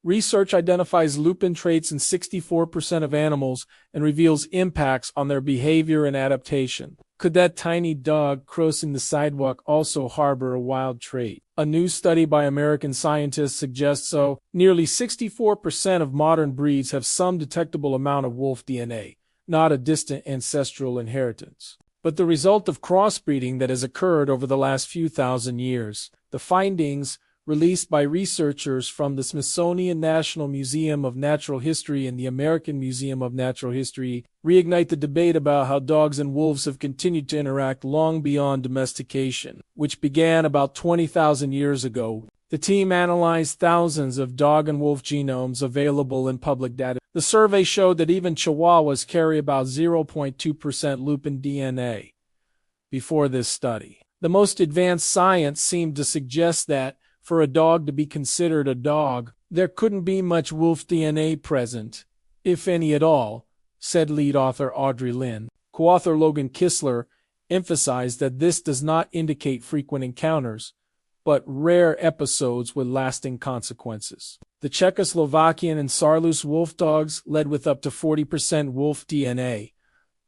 Research identifies lupin traits in 64% of animals and reveals impacts on their behavior and adaptation. Could that tiny dog crossing the sidewalk also harbor a wild trait? A new study by American scientists suggests so. Nearly 64% of modern breeds have some detectable amount of wolf DNA, not a distant ancestral inheritance, but the result of crossbreeding that has occurred over the last few thousand years. The findings, released by researchers from the Smithsonian National Museum of Natural History and the American Museum of Natural History, reignite the debate about how dogs and wolves have continued to interact long beyond domestication, which began about 20,000 years ago. The team analyzed thousands of dog and wolf genomes available in public data. The survey showed that even Chihuahuas carry about 0.2% lupin DNA. Before this study, the most advanced science seemed to suggest that, for a dog to be considered a dog, there couldn't be much wolf DNA present, if any at all, said lead author Audrey Lynn. Co-author Logan Kistler emphasized that this does not indicate frequent encounters, but rare episodes with lasting consequences. The Czechoslovakian and Saarloos wolf dogs led with up to 40% wolf DNA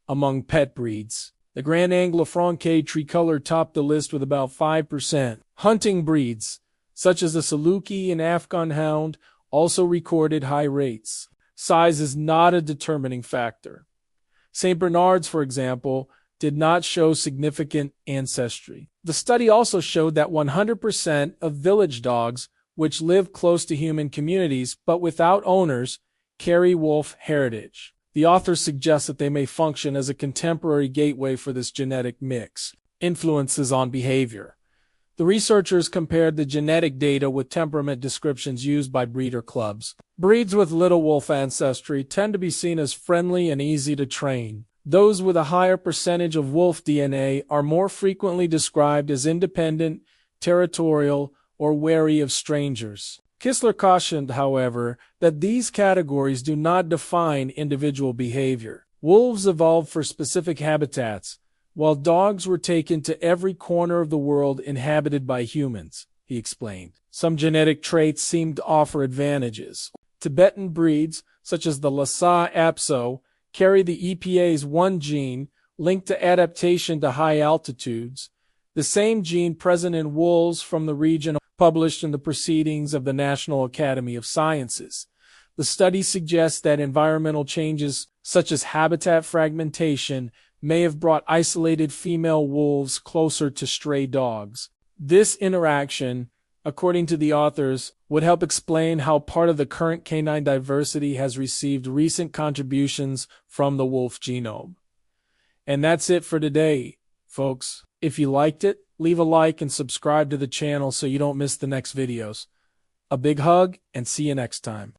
among pet breeds. The Grand Anglo-Franquais tricolor topped the list with about 5%. Hunting breeds, such as the Saluki and Afghan hound, also recorded high rates. Size is not a determining factor. St. Bernards, for example, did not show significant ancestry. The study also showed that 100% of village dogs, which live close to human communities but without owners, carry wolf heritage. The authors suggest that they may function as a contemporary gateway for this genetic mix. Influences on behavior. The researchers compared the genetic data with temperament descriptions used by breeder clubs. Breeds with little wolf ancestry tend to be seen as friendly and easy to train. Those with a higher percentage of wolf DNA are more frequently described as independent, territorial, or wary of strangers. Kistler cautioned, however, that these categories do not define individual behavior. Wolves evolved for specific habitats, while dogs were taken to every corner of the world inhabited by humans, he explained. Some genetic traits seem to offer advantages. Tibetan breeds, such as the Lhasa Apso, carry the EPA's one gene linked to adaptation to high altitudes, the same gene present in wolves from the region, published in the Proceedings of the National Academy of Sciences. The study suggests that environmental changes, such as habitat fragmentation, may have brought isolated female wolves closer to stray dogs. This interaction, according to the authors, would help explain how part of the current canine diversity has received recent contributions from the wolf genome. And that's it for today, folks. If you liked it, leave a like and subscribe to the channel so you don't miss the next videos. A big hug and see you next time.